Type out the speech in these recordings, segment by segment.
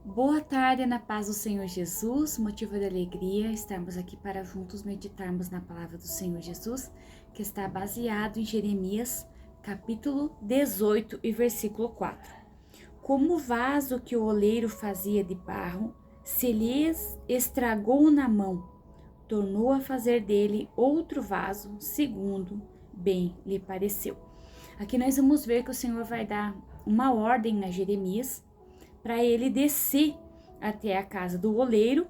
Boa tarde, na paz do Senhor Jesus, motivo de alegria estarmos aqui para juntos meditarmos na palavra do Senhor Jesus, que está baseado em Jeremias, capítulo 18 e versículo 4. Como o vaso que o oleiro fazia de barro, se lhes estragou na mão, tornou a fazer dele outro vaso, segundo bem lhe pareceu. Aqui nós vamos ver que o Senhor vai dar uma ordem a Jeremias, para ele descer até a casa do oleiro,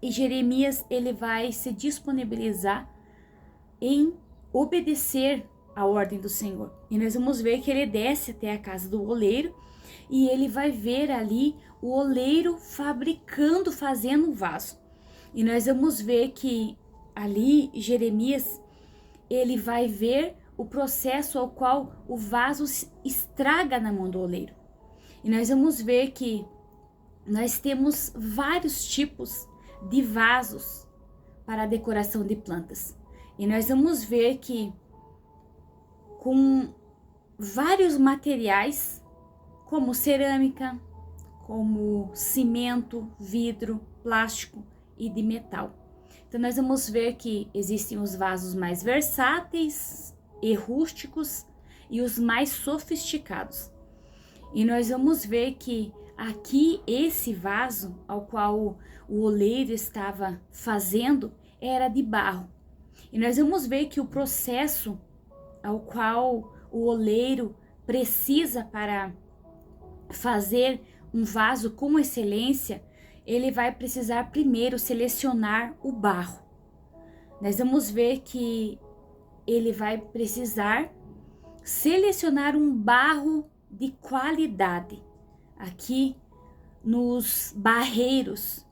e Jeremias ele vai se disponibilizar em obedecer a ordem do Senhor. E nós vamos ver que ele desce até a casa do oleiro e ele vai ver ali o oleiro fazendo um vaso. E nós vamos ver que ali Jeremias ele vai ver o processo ao qual o vaso estraga na mão do oleiro. E nós vamos ver que nós temos vários tipos de vasos para a decoração de plantas. E nós vamos ver que com vários materiais, como cerâmica, como cimento, vidro, plástico e de metal. Então nós vamos ver que existem os vasos mais versáteis e rústicos e os mais sofisticados. E nós vamos ver que aqui esse vaso ao qual o oleiro estava fazendo era de barro. E nós vamos ver que o processo ao qual o oleiro precisa para fazer um vaso com excelência, ele vai precisar primeiro selecionar o barro. Nós vamos ver que ele vai precisar selecionar um barro de qualidade aqui nos barreiros.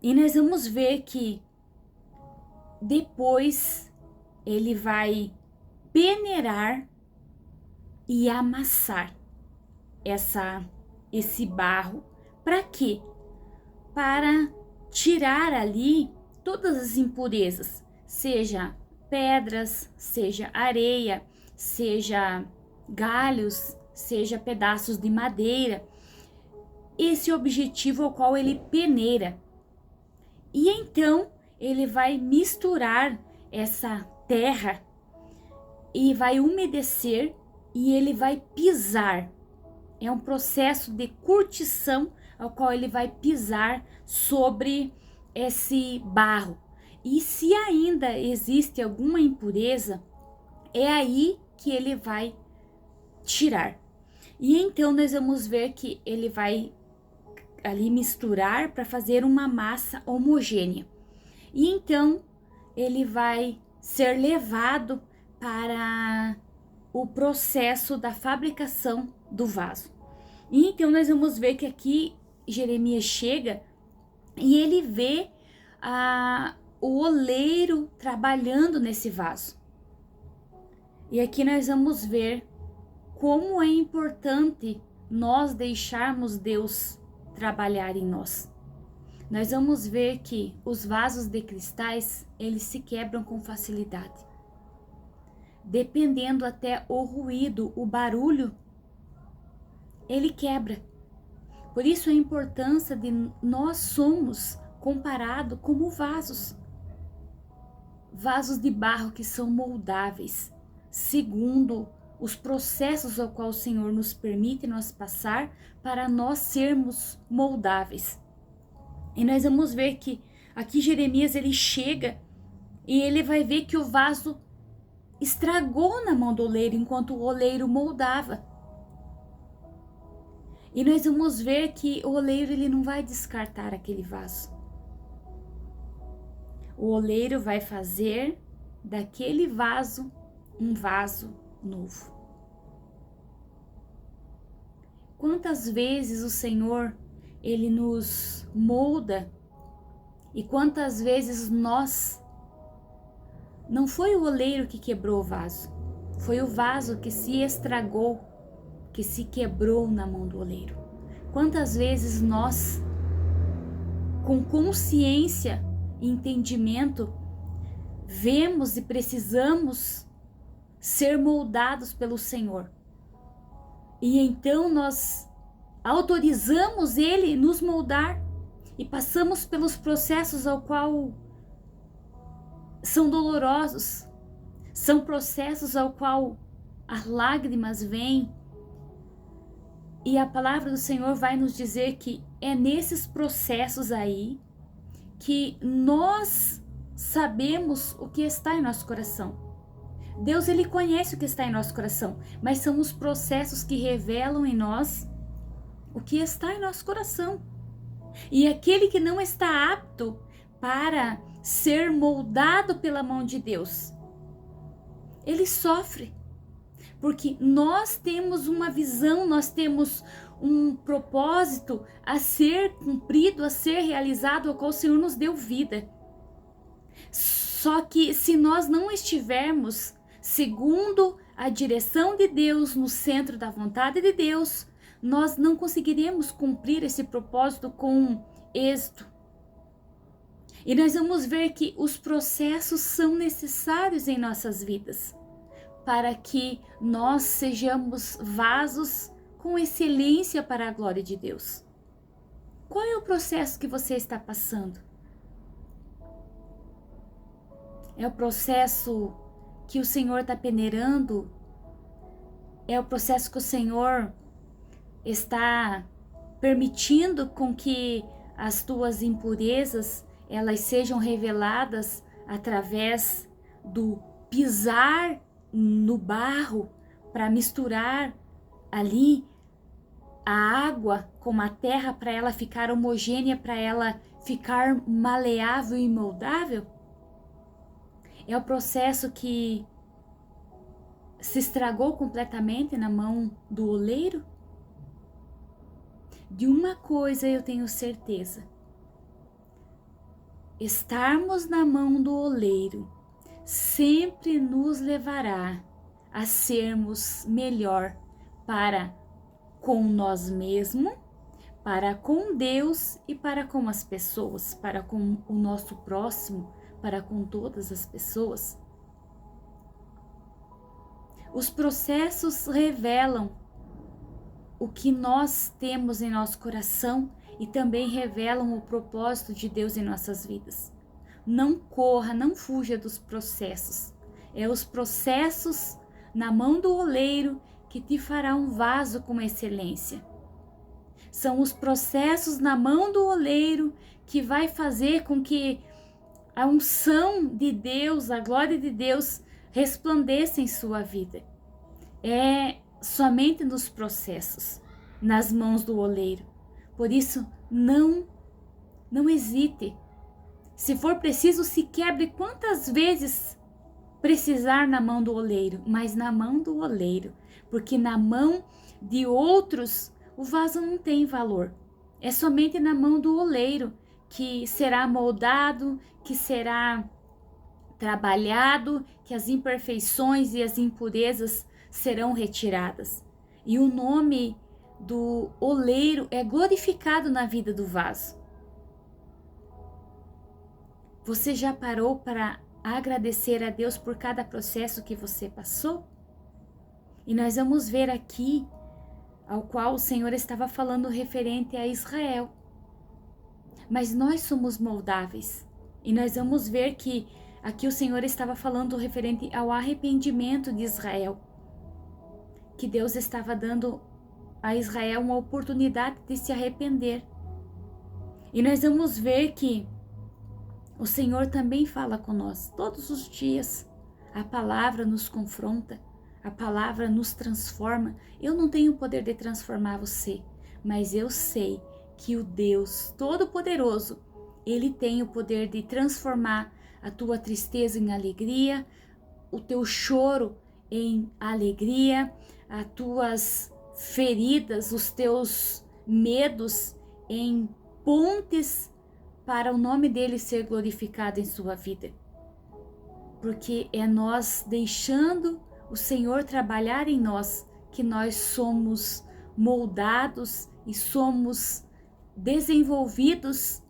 E nós vamos ver que depois ele vai peneirar e amassar esse barro. Para quê? Para tirar ali todas as impurezas, seja pedras, seja areia, seja galhos, seja pedaços de madeira. Esse é o objetivo ao qual ele peneira. E então ele vai misturar essa terra e vai umedecer e ele vai pisar. É um processo de curtição ao qual ele vai pisar sobre esse barro. E se ainda existe alguma impureza, é aí que ele vai tirar. E então nós vamos ver que ele vai ali misturar para fazer uma massa homogênea. E então ele vai ser levado para o processo da fabricação do vaso. E então nós vamos ver que aqui Jeremias chega e ele vê o oleiro trabalhando nesse vaso. E aqui nós vamos ver como é importante nós deixarmos Deus trabalhar em nós. Nós vamos ver que os vasos de cristais, eles se quebram com facilidade. Dependendo até o ruído, o barulho, ele quebra. Por isso a importância de nós somos comparados como vasos. Vasos de barro que são moldáveis, segundo os processos ao qual o Senhor nos permite nós passar para nós sermos moldáveis. E nós vamos ver que aqui Jeremias ele chega e ele vai ver que o vaso estragou na mão do oleiro enquanto o oleiro moldava. E nós vamos ver que o oleiro ele não vai descartar aquele vaso. O oleiro vai fazer daquele vaso um vaso novo. Quantas vezes o Senhor ele nos molda e quantas vezes nós não foi o oleiro que quebrou o vaso, foi o vaso que se estragou, que se quebrou na mão do oleiro. Quantas vezes nós, com consciência e entendimento, vemos e precisamos ser moldados pelo Senhor. E então nós autorizamos Ele nos moldar e passamos pelos processos ao qual são dolorosos, são processos ao qual as lágrimas vêm, e a palavra do Senhor vai nos dizer que é nesses processos aí que nós sabemos o que está em nosso coração. Deus, Ele conhece o que está em nosso coração, mas são os processos que revelam em nós o que está em nosso coração. E aquele que não está apto para ser moldado pela mão de Deus, ele sofre, porque nós temos uma visão, nós temos um propósito a ser cumprido, a ser realizado, ao qual o Senhor nos deu vida. Só que se nós não estivermos segundo a direção de Deus, no centro da vontade de Deus, nós não conseguiremos cumprir esse propósito com êxito. E nós vamos ver que os processos são necessários em nossas vidas, para que nós sejamos vasos com excelência para a glória de Deus. Qual é o processo que você está passando? É o processo que o Senhor está peneirando? É o processo que o Senhor está permitindo com que as tuas impurezas elas sejam reveladas através do pisar no barro para misturar ali a água com a terra para ela ficar homogênea, para ela ficar maleável e moldável? É o processo que se estragou completamente na mão do oleiro? De uma coisa eu tenho certeza: estarmos na mão do oleiro sempre nos levará a sermos melhor para com nós mesmos, para com Deus e para com as pessoas, para com o nosso próximo, para com todas as pessoas. Os processos revelam o que nós temos em nosso coração e também revelam o propósito de Deus em nossas vidas. Não corra, não fuja dos processos. É os processos na mão do oleiro que te fará um vaso com excelência. São os processos na mão do oleiro que vai fazer com que a unção de Deus, a glória de Deus resplandeça em sua vida. É somente nos processos, nas mãos do oleiro. Por isso, não hesite. Se for preciso, se quebre quantas vezes precisar na mão do oleiro, mas na mão do oleiro, porque na mão de outros o vaso não tem valor. É somente na mão do oleiro que será moldado, que será trabalhado, que as imperfeições e as impurezas serão retiradas. E o nome do oleiro é glorificado na vida do vaso. Você já parou para agradecer a Deus por cada processo que você passou? E nós vamos ver aqui ao qual o Senhor estava falando referente a Israel. Mas nós somos moldáveis. E nós vamos ver que aqui o Senhor estava falando referente ao arrependimento de Israel. Que Deus estava dando a Israel uma oportunidade de se arrepender. E nós vamos ver que o Senhor também fala com nós todos os dias. A palavra nos confronta, a palavra nos transforma. Eu não tenho o poder de transformar você, mas eu sei que o Deus Todo-Poderoso, Ele tem o poder de transformar a tua tristeza em alegria, o teu choro em alegria, as tuas feridas, os teus medos em pontes para o nome dele ser glorificado em sua vida. Porque é nós deixando o Senhor trabalhar em nós que nós somos moldados e somos desenvolvidos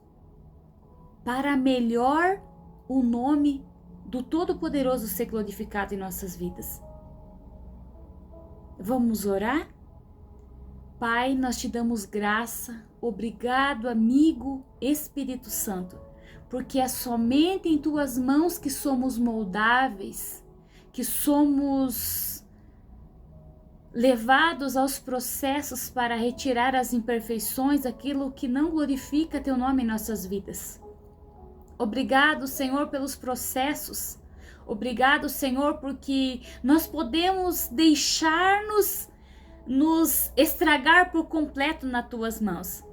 para melhor o nome do Todo-Poderoso ser glorificado em nossas vidas. Vamos orar? Pai, nós te damos graça. Obrigado, amigo Espírito Santo, porque é somente em tuas mãos que somos moldáveis, que somos levados aos processos para retirar as imperfeições, aquilo que não glorifica teu nome em nossas vidas. Obrigado, Senhor, pelos processos. Obrigado, Senhor, porque nós podemos deixar-nos estragar por completo nas tuas mãos.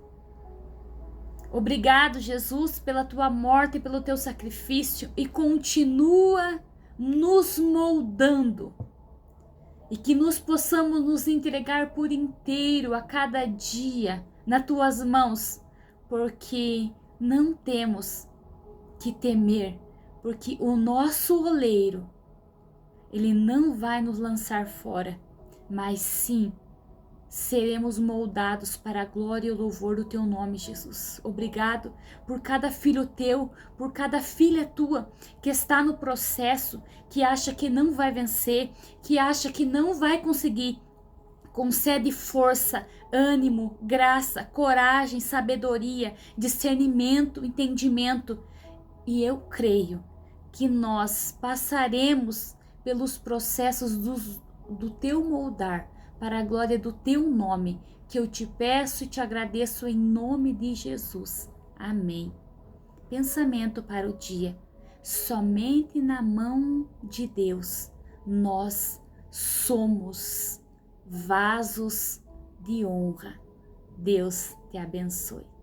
Obrigado, Jesus, pela tua morte e pelo teu sacrifício, e continua nos moldando, e que nós possamos nos entregar por inteiro a cada dia nas tuas mãos, porque não temos que temer, porque o nosso oleiro, ele não vai nos lançar fora, mas sim seremos moldados para a glória e o louvor do teu nome, Jesus. Obrigado por cada filho teu, por cada filha tua que está no processo, que acha que não vai vencer, que acha que não vai conseguir. Concede força, ânimo, graça, coragem, sabedoria, discernimento, entendimento. E eu creio que nós passaremos pelos processos do teu moldar, para a glória do teu nome, que eu te peço e te agradeço em nome de Jesus. Amém. Pensamento para o dia. Somente na mão de Deus nós somos vasos de honra. Deus te abençoe.